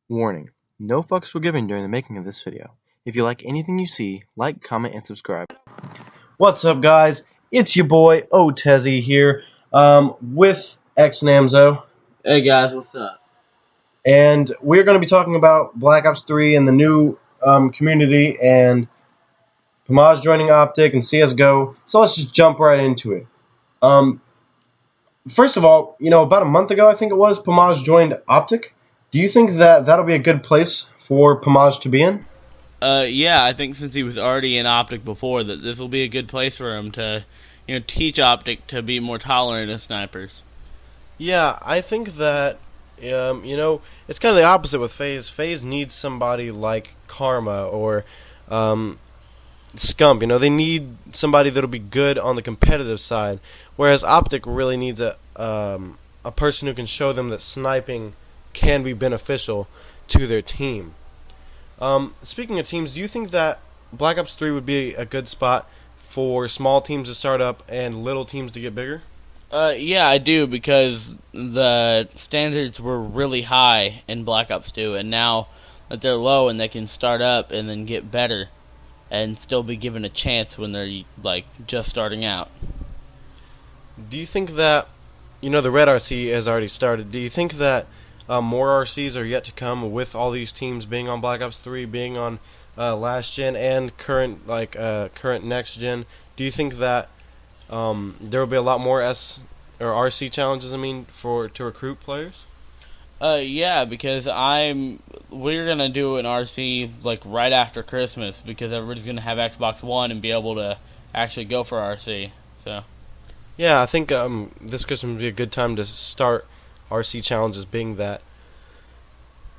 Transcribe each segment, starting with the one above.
Warning: no fucks were given during the making of this video. If you like anything you see, like, comment, and subscribe. What's up, guys? It's your boy, Tezi here, with xNamso. Hey guys, what's up? And we're going to be talking about Black Ops 3 and the new community and Pomage joining Optic and CSGO. So let's just jump right into it. First of all, about a month ago, I think it was, Pomage joined Optic. Do you think that that'll be a good place for Pomage to be in? Yeah, I think since he was already in Optic before, that this will be a good place for him to, teach Optic to be more tolerant of snipers. Yeah, I think that, it's kind of the opposite with FaZe. FaZe needs somebody like Karma or Scump. They need somebody that'll be good on the competitive side, whereas Optic really needs a person who can show them that sniping can be beneficial to their team. Speaking of teams, do you think that Black Ops 3 would be a good spot for small teams to start up and little teams to get bigger? Yeah, I do, because the standards were really high in Black Ops 2, and now that they're low and they can start up and then get better and still be given a chance when they're, just starting out. Do you think that, the Red RC has already started, do you think that more RCs are yet to come with all these teams being on Black Ops 3, being on last gen and current next gen? Do you think that there will be a lot more RC challenges? To recruit players? Yeah, because we're gonna do an RC right after Christmas, because everybody's gonna have Xbox One and be able to actually go for RC. So. Yeah, I think this Christmas would be a good time to start RC challenges, being that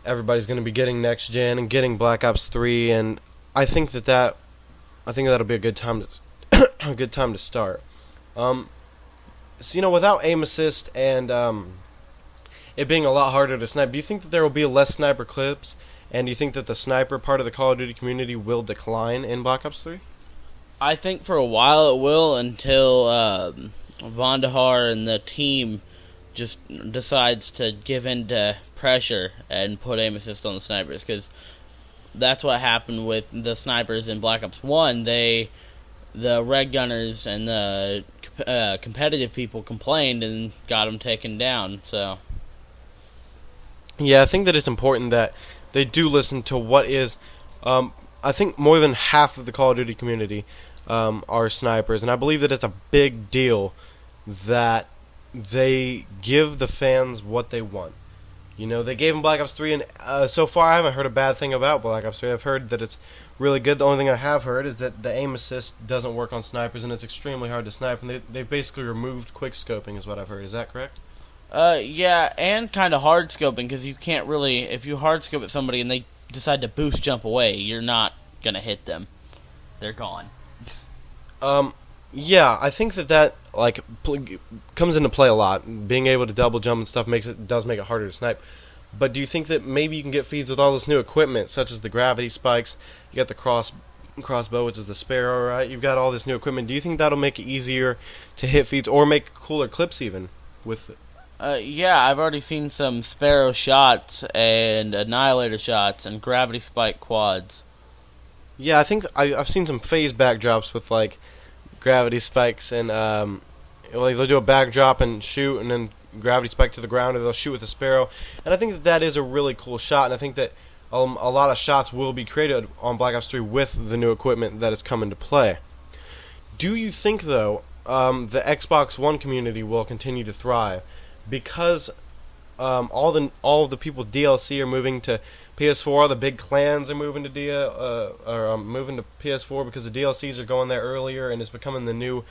everybody's going to be getting next gen and getting Black Ops 3, and I think that'll be a good time to start. Without aim assist and it being a lot harder to snipe, do you think that there will be less sniper clips, and do you think that the sniper part of the Call of Duty community will decline in Black Ops 3? I think for a while it will, until Vandahar and the team just decides to give in to pressure and put aim assist on the snipers, because that's what happened with the snipers in Black Ops 1. The red gunners and the competitive people complained and got them taken down. So yeah, I think that it's important that they do listen to what is I think more than half of the Call of Duty community are snipers, and I believe that it's a big deal that they give the fans what they want. They gave them Black Ops 3, and so far I haven't heard a bad thing about Black Ops 3. I've heard that it's really good. The only thing I have heard is that the aim assist doesn't work on snipers, and it's extremely hard to snipe, and they've basically removed quick scoping, is what I've heard. Is that correct? Yeah, and kind of hard scoping, because you can't really, if you hard scope at somebody and they decide to boost jump away, you're not gonna hit them. They're gone. Yeah, I think that comes into play a lot. Being able to double jump and stuff does make it harder to snipe. But do you think that maybe you can get feeds with all this new equipment, such as the gravity spikes? You got the crossbow, which is the Sparrow, right? You've got all this new equipment. Do you think that'll make it easier to hit feeds, or make cooler clips even with it? Yeah, I've already seen some Sparrow shots and Annihilator shots and gravity spike quads. Yeah, I think I've seen some phase backdrops with gravity spikes, and they'll do a backdrop and shoot, and then gravity spike to the ground, or they'll shoot with a Sparrow. And I think that is a really cool shot, and I think that a lot of shots will be created on Black Ops 3 with the new equipment that has come into play. Do you think, though, the Xbox One community will continue to thrive because all of the people with DLC are moving to PS4? The big clans are moving to moving to PS4 because the DLCs are going there earlier, and it's becoming the new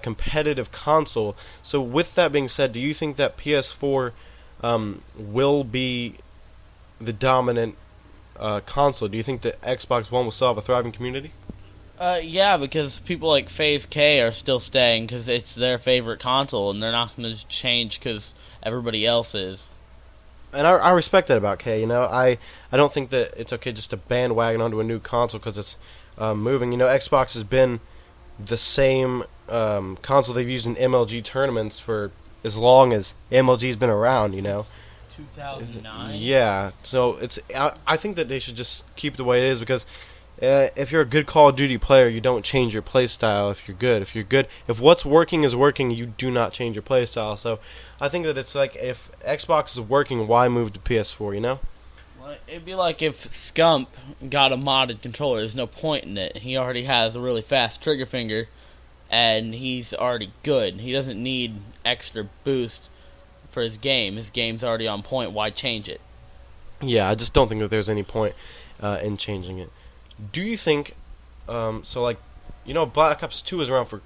competitive console. So with that being said, do you think that PS4 will be the dominant console? Do you think that Xbox One will still have a thriving community? Yeah, because people like FaZe K are still staying because it's their favorite console, and they're not going to change because everybody else is. And I respect that about K. I don't think that it's okay just to bandwagon onto a new console because it's moving. Xbox has been the same console they've used in MLG tournaments for as long as MLG's been around, you know. 2009. Yeah, so I think that they should just keep it the way it is, because if you're a good Call of Duty player, you don't change your play style. If you're good, if what's working is working, you do not change your play style. So I think that it's like, if Xbox is working, why move to PS4? You know? Well, it'd be like if Scump got a modded controller. There's no point in it. He already has a really fast trigger finger, and he's already good. He doesn't need extra boost for his game. His game's already on point. Why change it? Yeah, I just don't think that there's any point in changing it. Do you think, so like, you know, Black Ops 2 is around for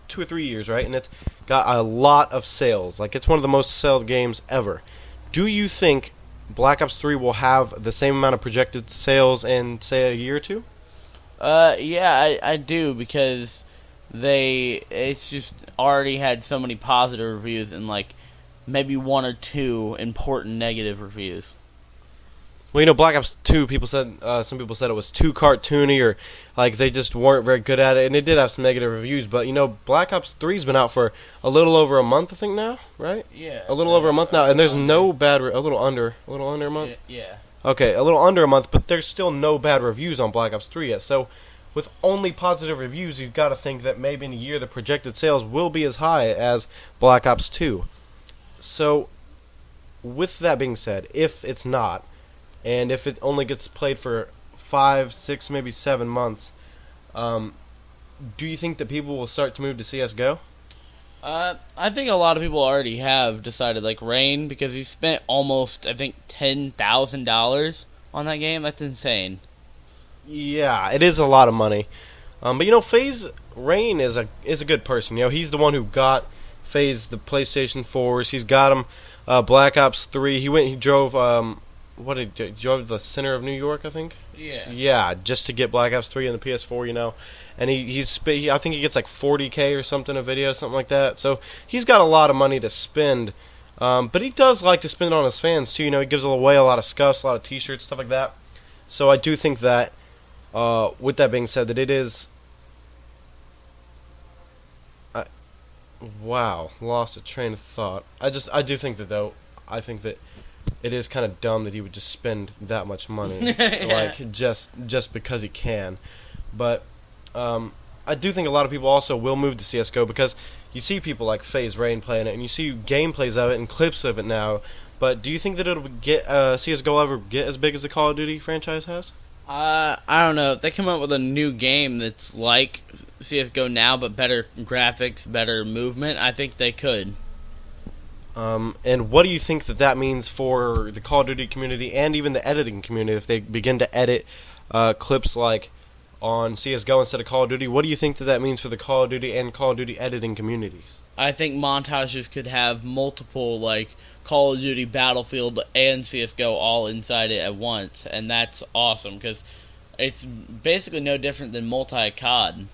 2 or 3 years, right? And it's got a lot of sales. Like, it's one of the most sold games ever. Do you think Black Ops 3 will have the same amount of projected sales in, say, a year or two? Yeah, I do, because it's just already had so many positive reviews and, like, maybe 1 or 2 important negative reviews. Well, you know, Black Ops 2, people said, some people said it was too cartoony, or like they just weren't very good at it, and it did have some negative reviews. But you know, Black Ops 3's been out for a little over a month, I think now, right? Yeah. A little over a month now, and there's no bad, a little under a month. Yeah. Okay, a little under a month, but there's still no bad reviews on Black Ops 3 yet. So, with only positive reviews, you've got to think that maybe in a year the projected sales will be as high as Black Ops 2. So, with that being said, if it's not, and if it only gets played for 5, 6, maybe 7 months, do you think that people will start to move to CSGO? I think a lot of people already have decided, like Rain, because he spent almost, I think, $10,000 on that game. That's insane. Yeah, it is a lot of money. But you know, FaZe Rain is a good person. You know, he's the one who got FaZe the PlayStation 4s. He's got him Black Ops 3. He drove he drove the center of New York, I think. Yeah. Yeah, just to get Black Ops 3 on the PS4, you know. And I think he gets like $40K or something a video, something like that. So he's got a lot of money to spend. But he does like to spend it on his fans too. You know, he gives away a lot of scuffs, a lot of T-shirts, stuff like that. So I do think that, with that being said, that it is. Wow, lost a train of thought. I do think that though. I think that it is kind of dumb that he would just spend that much money, like just because he can. But I do think a lot of people also will move to CS:GO, because you see people like FaZe Rain playing it, and you see gameplays of it and clips of it now. But do you think that it'll get CS:GO ever get as big as the Call of Duty franchise has? I don't know. If they come up with a new game that's like CS:GO now, but better graphics, better movement, I think they could. And what do you think that means for the Call of Duty community and even the editing community if they begin to edit clips like on CS:GO instead of Call of Duty? What do you think that means for the Call of Duty and Call of Duty editing communities? I think montages could have multiple, like, Call of Duty, Battlefield, and CS:GO all inside it at once, and that's awesome, because it's basically no different than multi-COD.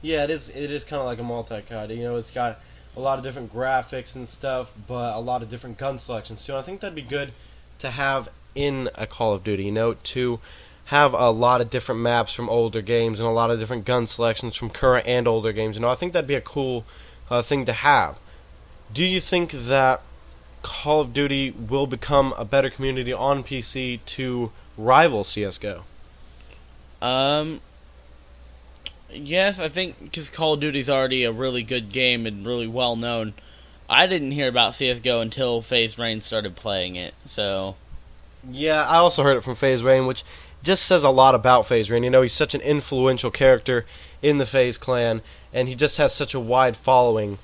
Yeah, it is kind of like a multi-COD. You know, it's got a lot of different graphics and stuff, but a lot of different gun selections too. I think that'd be good to have in a Call of Duty, you know, to have a lot of different maps from older games and a lot of different gun selections from current and older games. You know, I think that'd be a cool thing to have. Do you think that Call of Duty will become a better community on PC to rival CS:GO? Yes, I think because Call of Duty's already a really good game and really well known. I didn't hear about CS:GO until FaZe Rain started playing it, so. Yeah, I also heard it from FaZe Rain, which just says a lot about FaZe Rain. You know, he's such an influential character in the FaZe clan, and he just has such a wide following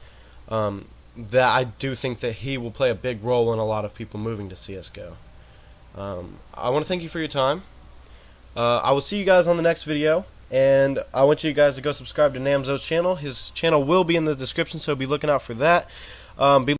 that I do think that he will play a big role in a lot of people moving to CS:GO. I want to thank you for your time. I will see you guys on the next video, and I want you guys to go subscribe to xNamso's channel. His channel will be in the description, so be looking out for that.